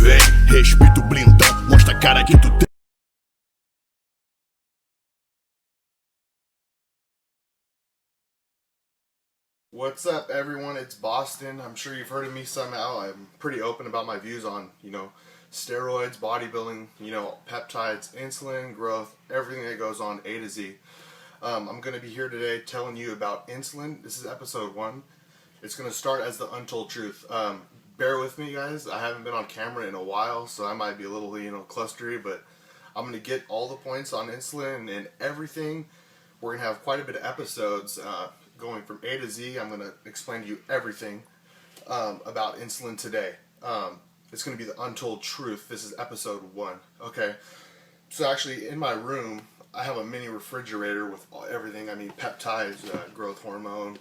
Vem, respeita o blindão, mostra a cara que tu tem. What's up, everyone? It's Bostin. I'm sure you've heard of me somehow. I'm pretty open about my views on, steroids, bodybuilding, peptides, insulin, growth, everything that goes on A to Z. I'm going to be here today telling you about insulin. This is episode 1. It's going to start as the untold truth. Bear with me, guys. I haven't been on camera in a while, so I might be a little, clustery, but I'm going to get all the points on insulin and everything. We're going to have quite a bit of episodes going from A to Z. I'm going to explain to you everything about insulin today. It's going to be the untold truth. This is episode 1. Okay. So actually, in my room, I have a mini refrigerator with everything. I mean, peptides, growth hormone,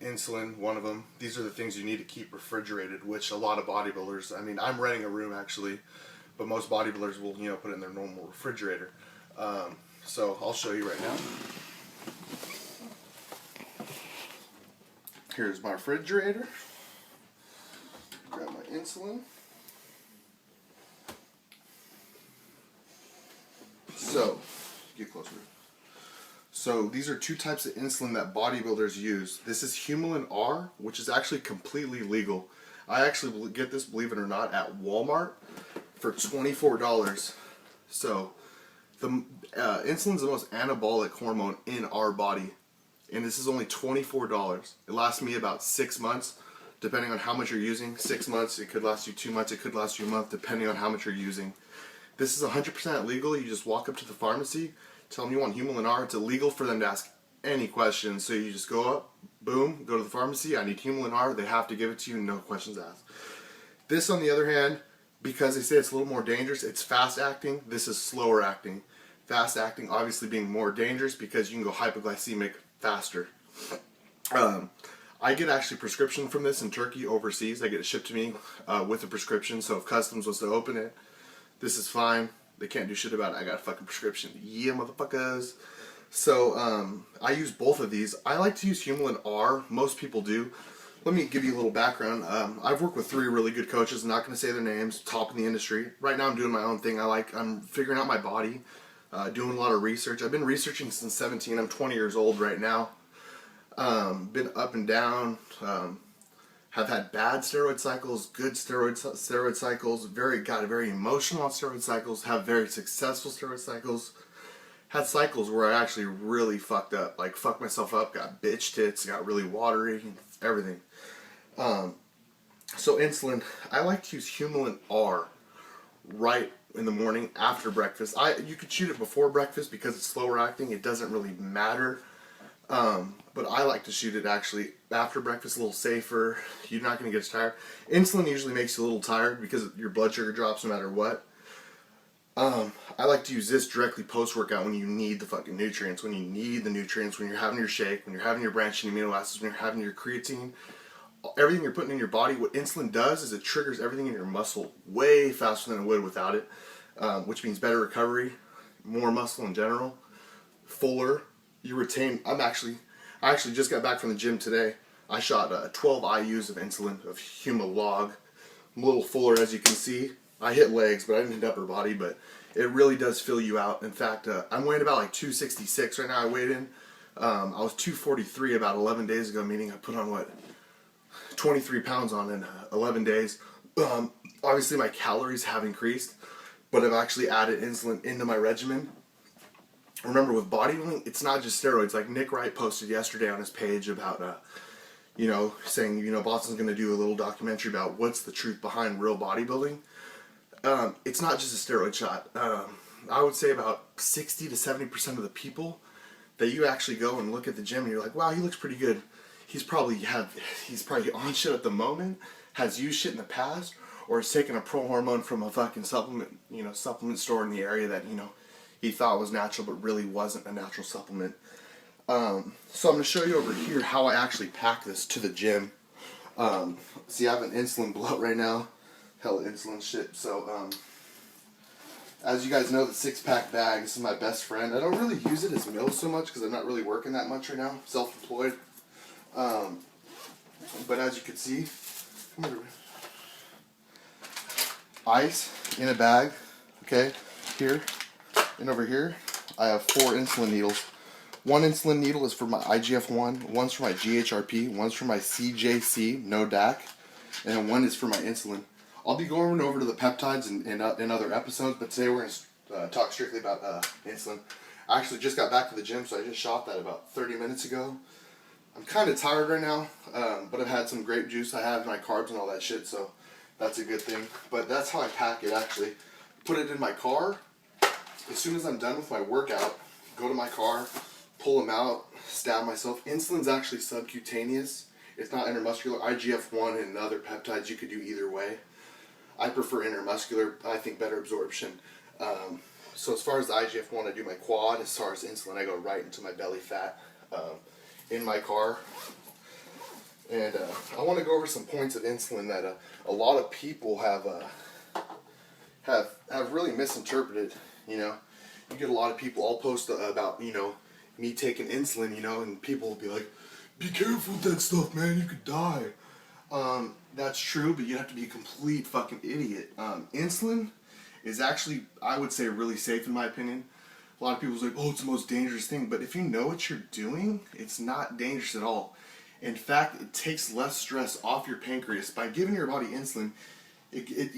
insulin, one of them. These are the things you need to keep refrigerated, which a lot of bodybuilders, I'm renting a room actually, but most bodybuilders will, put it in their normal refrigerator. So I'll show you right now. Here's my refrigerator. Grab my insulin. So, get closer. So these are 2 types of insulin that bodybuilders use. This is Humulin R, which is actually completely legal. I actually get this, believe it or not, at Walmart for $24. So the insulin is the most anabolic hormone in our body, and this is only $24. It lasts me about 6 months, depending on how much you're using. 6 months, it could last you 2 months, it could last you a month, depending on how much you're using. This is 100% legal. You just walk up to the pharmacy, tell them you want Humulin R. It's illegal for them to ask any questions, so you just go up, boom, go to the pharmacy, I need Humulin R. They have to give it to you, no questions asked. This, on the other hand, because they say it's a little more dangerous, it's fast acting. This is slower acting. Fast acting obviously being more dangerous because you can go hypoglycemic faster. I get actually prescription from this in Turkey overseas. I get it shipped to me with a prescription, so if customs was to open it, this is fine. They can't do shit about it. I got a fucking prescription. Yeah, motherfuckers. So I use both of these. I like to use Humulin R. Most people do. Let me give you a little background. I've worked with 3 really good coaches. I'm not going to say their names. Top in the industry. Right now I'm doing my own thing. I'm figuring out my body. Doing a lot of research. I've been researching since 17. I'm 20 years old right now. Been up and down. Have had bad steroid cycles, good steroid cycles. Got very emotional on steroid cycles. Have very successful steroid cycles. Had cycles where I actually really fucked up. Like fucked myself up. Got bitch tits. Got really watery. Everything. So insulin. I like to use Humulin R right in the morning after breakfast. You could shoot it before breakfast because it's slower acting. It doesn't really matter. But I like to shoot it actually after breakfast, a little safer. You're not going to get as tired. Insulin usually makes you a little tired because your blood sugar drops no matter what. I like to use this directly post-workout when you need the fucking nutrients, when you need the nutrients, when you're having your shake, when you're having your branching amino acids, when you're having your creatine. Everything you're putting in your body, what insulin does is it triggers everything in your muscle way faster than it would without it, which means better recovery, more muscle in general, fuller. You retain. I actually just got back from the gym today. I shot 12 IUs of insulin, of Humalog. I'm a little fuller, as you can see. I hit legs, but I didn't hit upper body, but it really does fill you out. In fact, I'm weighing about like 266 right now. I weighed in. I was 243 about 11 days ago, meaning I put on 23 pounds on in 11 days. Obviously, my calories have increased, but I've actually added insulin into my regimen. Remember, with bodybuilding, it's not just steroids. Like Nick Wright posted yesterday on his page about, saying, Boston's going to do a little documentary about what's the truth behind real bodybuilding. It's not just a steroid shot. I would say about 60 to 70% of the people that you actually go and look at the gym and you're like, wow, he looks pretty good. He's probably on shit at the moment, has used shit in the past, or has taken a pro hormone from a fucking supplement store in the area that, he thought was natural but really wasn't a natural supplement. So I'm going to show you over here how I actually pack this to the gym. See, I have an insulin bloat right now. Hella insulin shit. So, as you guys know, the 6-pack bag, this is my best friend. I don't really use it as meals so much because I'm not really working that much right now. Self-employed. But as you can see, ice in a bag, okay, here, and over here, I have 4 insulin needles. One insulin needle is for my IGF-1, one's for my GHRP, one's for my CJC, no DAC, and then one is for my insulin. I'll be going over to the peptides in other episodes, but today we're going to talk strictly about insulin. I actually just got back to the gym, so I just shot that about 30 minutes ago. I'm kind of tired right now, but I've had some grape juice. I have my carbs and all that shit, so that's a good thing. But that's how I pack it, actually. Put it in my car. As soon as I'm done with my workout, go to my car, pull them out, stab myself. Insulin's actually subcutaneous. It's not intermuscular. IGF-1 and other peptides, you could do either way. I prefer intermuscular. I think better absorption. So as far as the IGF-1, I do my quad. As far as insulin, I go right into my belly fat in my car. And I want to go over some points of insulin that a lot of people have really misinterpreted. You know, you get a lot of people all post about, you know, me taking insulin, you know, and people will be like, "Be careful with that stuff, man. You could die." That's true, but you have to be a complete fucking idiot. Insulin is actually, I would say, really safe in my opinion. A lot of people say, "Oh, it's the most dangerous thing," but if you know what you're doing, it's not dangerous at all. In fact, it takes less stress off your pancreas by giving your body insulin. It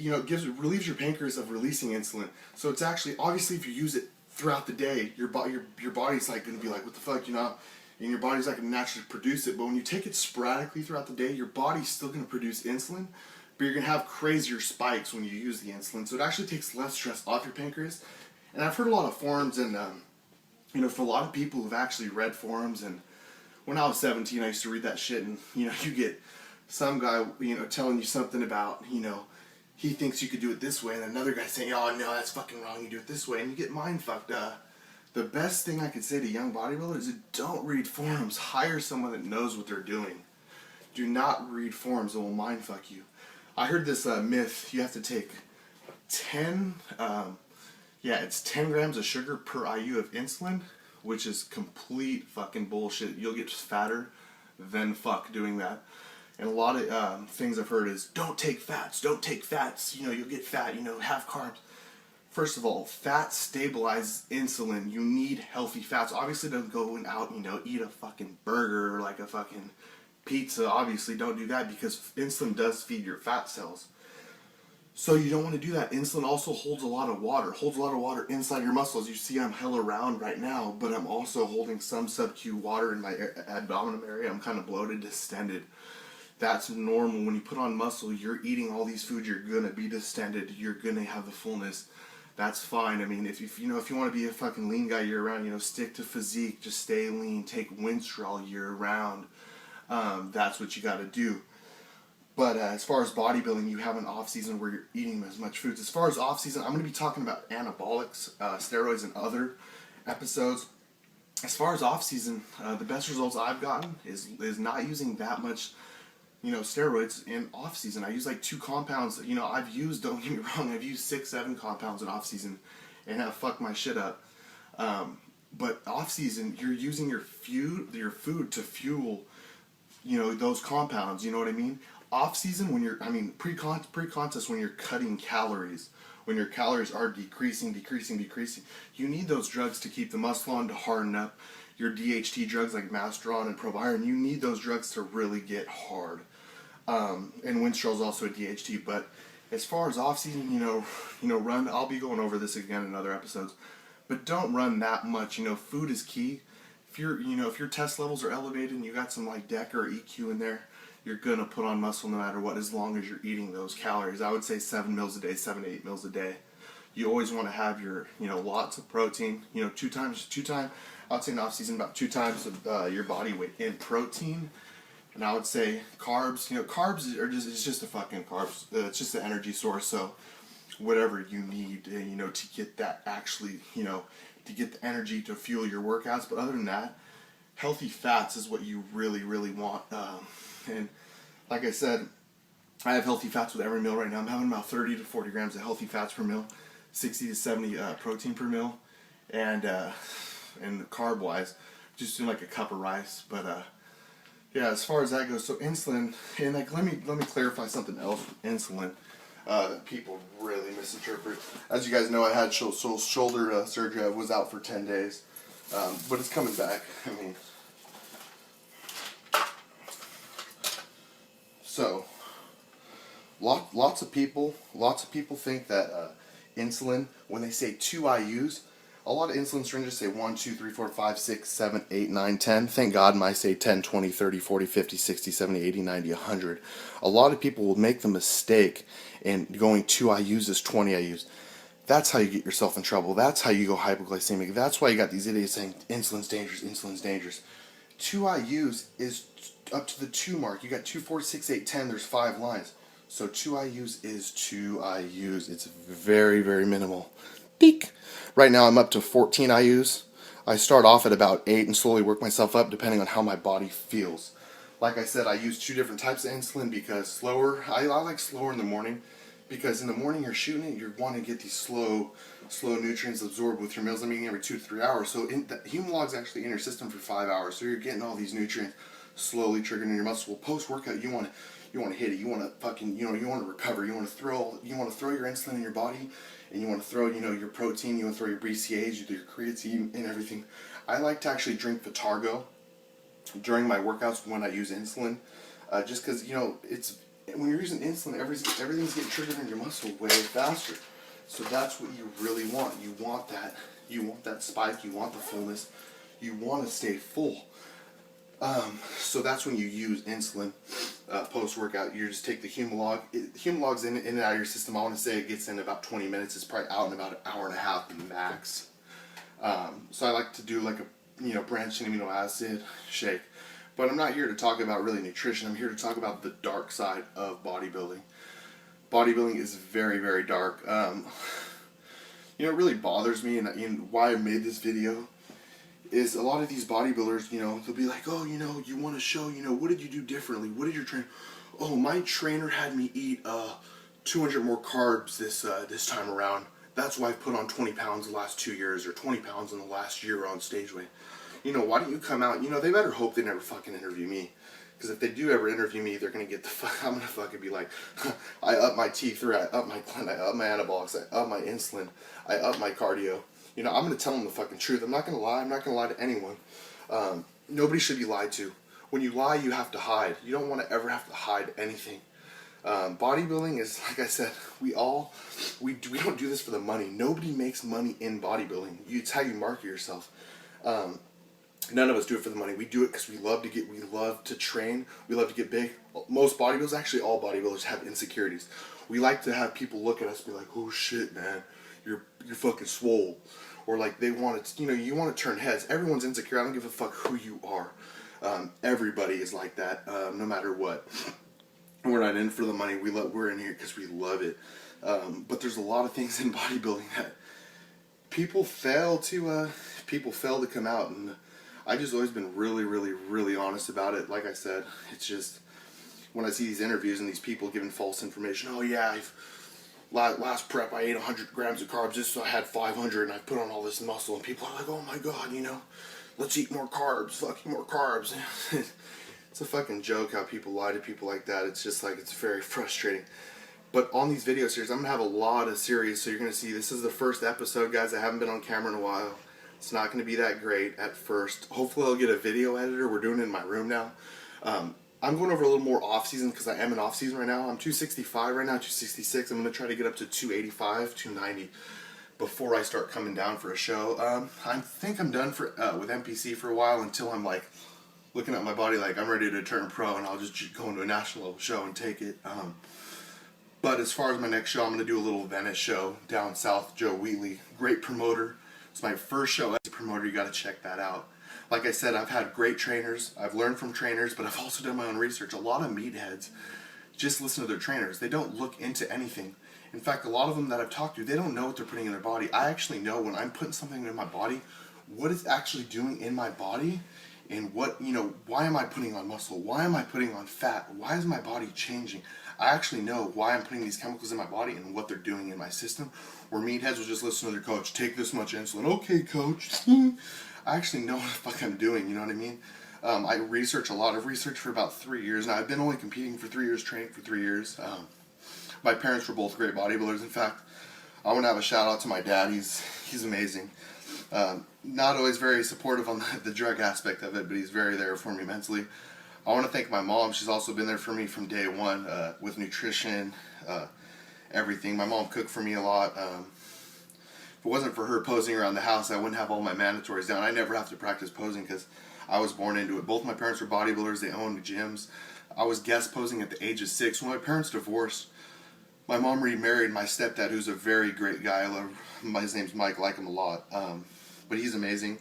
relieves your pancreas of releasing insulin. So it's actually, obviously, if you use it throughout the day, your body's like gonna be like, "What the fuck," you know, and your body's not gonna naturally produce it. But when you take it sporadically throughout the day, your body's still gonna produce insulin, but you're gonna have crazier spikes when you use the insulin. So it actually takes less stress off your pancreas. And I've heard a lot of forums, and you know, for a lot of people who've actually read forums, and when I was 17, I used to read that shit, and you know, you get some guy, you know, telling you something about, you know, he thinks you could do it this way, and another guy saying, "Oh no, that's fucking wrong, you do it this way," and you get mind fucked. The best thing I could say to young bodybuilders is don't read forums. Hire someone that knows what they're doing. Do not read forums that will mind fuck you. I heard this myth, you have to take 10 grams of sugar per IU of insulin, which is complete fucking bullshit. You'll get fatter than fuck doing that. And a lot of things I've heard is, don't take fats, you know, you'll get fat, you know, have carbs. First of all, fat stabilizes insulin. You need healthy fats. Obviously, don't go out, you know, eat a fucking burger or like a fucking pizza. Obviously, don't do that because insulin does feed your fat cells. So you don't want to do that. Insulin also holds a lot of water inside your muscles. You see I'm hella round right now, but I'm also holding some sub-Q water in my abdominal area. I'm kind of bloated, distended. That's normal. When you put on muscle, you're eating all these foods, you're gonna be distended, you're gonna have the fullness. That's fine. I mean, if you want to be a fucking lean guy year round, you know, stick to physique, just stay lean, take Winstrol year round. That's what you got to do. But as far as bodybuilding, you have an off season where you're eating as much foods. As far as off season, I'm going to be talking about anabolics, steroids, and other episodes. As far as off season, the best results I've gotten is not using that much, you know, steroids in off season. I use like 2 compounds. You know, don't get me wrong, I've used 6-7 compounds in off season and have fucked my shit up. But off season, you're using your food to fuel, you know, those compounds. You know what I mean? Off season, when pre-contest, when you're cutting calories, when your calories are decreasing, you need those drugs to keep the muscle on, to harden up. Your DHT drugs like Masteron and Proviron, you need those drugs to really get hard. And Winstrol is also a DHT. But as far as off season, you know, run. I'll be going over this again in other episodes, but don't run that much. You know, food is key. If your test levels are elevated and you got some like DECA or EQ in there, you're gonna put on muscle no matter what, as long as you're eating those calories. I would say 7 meals a day, 7 to 8 meals a day. You always want to have your, you know, lots of protein. You know, two times. I would say in off season about 2 times your body weight in protein. And I would say carbs. You know, carbs are just a fucking carbs. It's just an energy source. So whatever you need, you know, to get that actually, you know, to get the energy to fuel your workouts. But other than that, healthy fats is what you really, really want. And like I said, I have healthy fats with every meal right now. I'm having about 30 to 40 grams of healthy fats per meal, 60 to 70 protein per meal, and carb wise, just doing like a cup of rice. But yeah, as far as that goes, so insulin, and like let me clarify something else with insulin. that people really misinterpret. As you guys know, I had shoulder surgery. I was out for 10 days, but it's coming back. I mean, so lots of people think that insulin, when they say 2 IUs, a lot of insulin syringes say 1, 2, 3, 4, 5, 6, 7, 8, 9, 10. Thank God mine say 10, 20, 30, 40, 50, 60, 70, 80, 90, 100. A lot of people will make the mistake in going 2 IUs is 20 IUs. That's how you get yourself in trouble. That's how you go hypoglycemic. That's why you got these idiots saying insulin's dangerous, insulin's dangerous. 2 IUs is up to the 2 mark. You got 2, 4, 6, 8, 10. There's 5 lines. So 2 IUs is 2 IUs. It's very, very minimal. Beak. Right now I'm up to 14 IUs. I start off at about 8 and slowly work myself up depending on how my body feels. Like I said, I use 2 different types of insulin because I like slower in the morning, because in the morning you're shooting it, you want to get these slow nutrients absorbed with your meals. I'm eating every 2 to 3 hours. So the human log's actually in your system for 5 hours. So you're getting all these nutrients slowly triggering your muscle. Well, post-workout, you want to hit it. You want to fucking, you want to recover. You want to throw your insulin in your body, and you want to throw, your protein. You want to throw your BCAAs, your creatine, and everything. I like to actually drink Vitargo during my workouts when I use insulin, just because it's when you're using insulin, everything's getting triggered in your muscle way faster. So that's what you really want. You want that spike. You want the fullness. You want to stay full. So that's when you use insulin post-workout. You just take the Humalog. Humalog's in and out of your system. I want to say it gets in about 20 minutes. It's probably out in about an hour and a half max. So I like to do like a branched amino acid shake. But I'm not here to talk about really nutrition. I'm here to talk about the dark side of bodybuilding. Bodybuilding is very, very dark. It really bothers me, and why I made this video is a lot of these bodybuilders, they'll be like, oh, you want to show, what did you do differently? What did your trainer? Oh, my trainer had me eat 200 more carbs this time around. That's why I've put on 20 pounds the last 2 years, or 20 pounds in the last year on stage weight. Why don't you come out? They better hope they never fucking interview me. Because if they do ever interview me, they're going to get the fuck, I'm going to fucking be like, I up my T3, I up my Glen, I up my anabolics, I up my insulin, I up my cardio. I'm going to tell them the fucking truth. I'm not going to lie. I'm not going to lie to anyone. Nobody should be lied to. When you lie, you have to hide. You don't want to ever have to hide anything. Bodybuilding is, like I said, we don't do this for the money. Nobody makes money in bodybuilding. It's how you market yourself. None of us do it for the money. We do it because we love to train, we love to get big. Most bodybuilders, actually all bodybuilders, have insecurities. We like to have people look at us and be like, oh shit, man, you're fucking swole. Or like they want to, you want to turn heads. Everyone's insecure. I don't give a fuck who you are. Everybody is like that, no matter what. We're not in for the money. We're in here because we love it. But there's a lot of things in bodybuilding that people fail to come out, and I've just always been really, really, really honest about it. Like I said, it's just when I see these interviews and these people giving false information. Oh yeah, last prep I ate 100 grams of carbs. This I had 500, and I put on all this muscle. And people are like, oh my god, let's eat more carbs. Fucking more carbs. It's a fucking joke how people lie to people like that. It's just like, it's very frustrating. But on these video series, I'm gonna have a lot of series. So you're gonna see this is the first episode, guys. I haven't been on camera in a while. It's not going to be that great at first. Hopefully I'll get a video editor. We're doing it in my room now. I'm going over a little more off-season because I am in off-season right now. I'm 265 right now, 266. I'm going to try to get up to 285, 290 before I start coming down for a show. I think I'm done with NPC for a while until I'm like looking at my body like I'm ready to turn pro, and I'll just go into a national level show and take it. But as far as my next show, I'm going to do a little Venice show down south. Joe Wheatley, great promoter. It's my first show as a promoter. You got to check that out. Like I said, I've had great trainers. I've learned from trainers, but I've also done my own research. A lot of meatheads just listen to their trainers. They don't look into anything. In fact, a lot of them that I've talked to, they don't know what they're putting in their body. I actually know when I'm putting something in my body, what it's actually doing in my body, and why am I putting on muscle? Why am I putting on fat? Why is my body changing? I actually know why I'm putting these chemicals in my body and what they're doing in my system. Where meatheads will just listen to their coach, take this much insulin. Okay, coach. I actually know what the fuck I'm doing, you know what I mean? I research a lot. I've researched for about 3 years now. I've been only competing for 3 years, training for 3 years. My parents were both great bodybuilders. In fact, I want to have a shout out to my dad. He's amazing. Not always very supportive on the drug aspect of it, but he's very there for me mentally. I want to thank my mom. She's also been there for me from day one with nutrition, everything. My mom cooked for me a lot. If it wasn't for her posing around the house, I wouldn't have all my mandatories down. I never have to practice posing because I was born into it. Both my parents were bodybuilders. They owned gyms. I was guest posing at the age of 6. When my parents divorced, my mom remarried my stepdad, who's a very great guy. I love him. His name's Mike. I like him a lot. But he's amazing.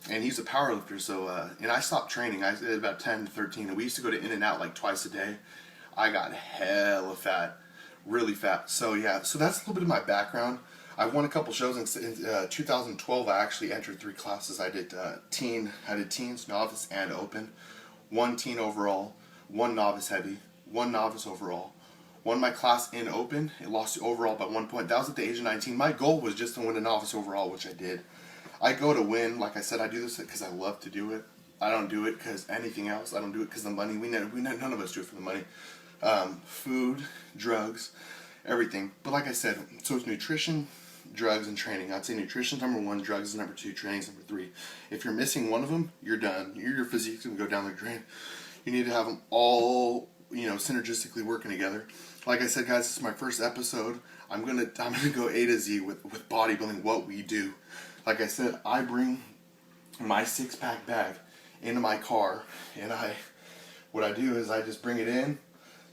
And he's a powerlifter. So, and I stopped training. I did about 10 to 13. And we used to go to In-N-Out like twice a day. I got hella fat. Really fat. So, yeah. So that's a little bit of my background. I won a couple shows in 2012. I actually entered 3 classes. I did teens, novice, and open. 1 teen overall, 1 novice heavy, 1 novice overall. Won my class in open. It lost the overall by 1 point. That was at the age of 19. My goal was just to win a novice overall, which I did. I go to win. Like I said, I do this because I love to do it. I don't do it because anything else. I don't do it because of the money. None of us do it for the money. Food, drugs, everything. But like I said, so it's nutrition, drugs, and training. I'd say nutrition's number 1, drugs is number 2, training's number 3. If you're missing one of them, you're done. Your physique's gonna go down the drain. You need to have them all, synergistically working together. Like I said, guys, this is my first episode. I'm gonna go A to Z with bodybuilding, what we do. Like I said, I bring my 6-pack bag into my car, and what I do is I just bring it in.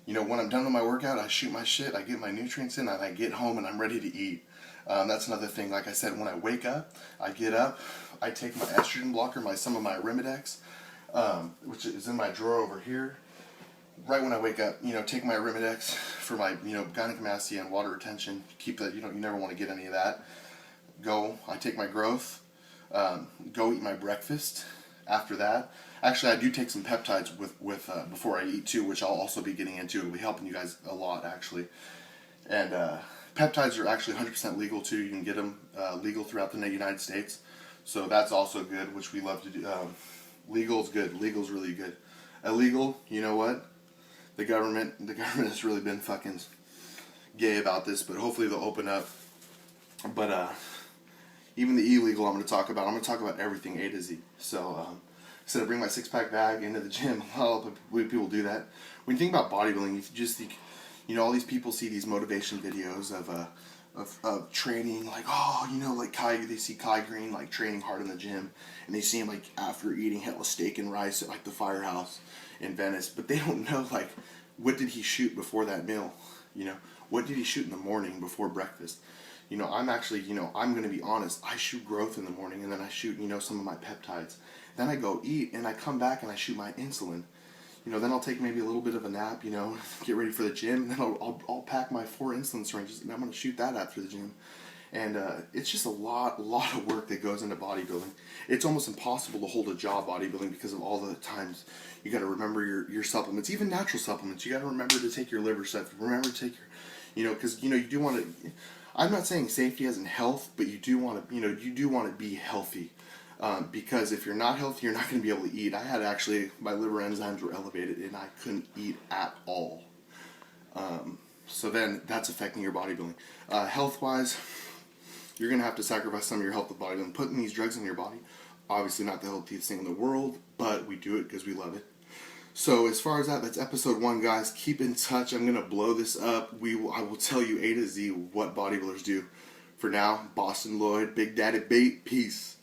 When I'm done with my workout, I shoot my shit, I get my nutrients in, and I get home and I'm ready to eat. That's another thing. Like I said, when I wake up, I get up, I take my estrogen blocker, some of my Arimidex, which is in my drawer over here. Right when I wake up, take my Arimidex for my, gynecomastia and water retention. Keep that, you never want to get any of that. I take my growth, go eat my breakfast. After that, actually, I do take some peptides with before I eat too, which I'll also be getting into. It'll be helping you guys a lot, actually. And peptides are actually 100% legal too. You can get them legal throughout the United States, so that's also good, which we love to do. Legal is good. Legal is really good. Illegal, you know what? The government has really been fucking gay about this, but hopefully they'll open up. But even the illegal, I'm going to talk about everything A to Z. So instead of bring my 6-pack bag into the gym, a lot of people do that. When you think about bodybuilding, you just think, all these people see these motivation videos of training, like, like they see Kai Green, like, training hard in the gym, and they see him, like, after eating hella steak and rice at, like, the Firehouse in Venice, but they don't know, like, what did he shoot before that meal, what did he shoot in the morning before breakfast. I'm actually, I'm going to be honest, I shoot growth in the morning, and then I shoot, some of my peptides. Then I go eat, and I come back and I shoot my insulin. Then I'll take maybe a little bit of a nap, get ready for the gym, and then I'll pack my 4 insulin syringes, and I'm going to shoot that after the gym. And it's just a lot of work that goes into bodybuilding. It's almost impossible to hold a job bodybuilding because of all the times you got to remember your supplements, even natural supplements. You got to remember to take your liver stuff. Remember to take your, because you do want to. I'm not saying safety as in health, but you do want to be healthy. Because if you're not healthy, you're not going to be able to eat. My liver enzymes were elevated and I couldn't eat at all. So then that's affecting your bodybuilding. Health-wise, you're going to have to sacrifice some of your health with bodybuilding. Putting these drugs in your body, obviously not the healthiest thing in the world, but we do it because we love it. So as far as that's episode 1, guys. Keep in touch. I'm going to blow this up. I will tell you A to Z what bodybuilders do. For now, Bostin, Loyd, Big Daddy Bait, peace.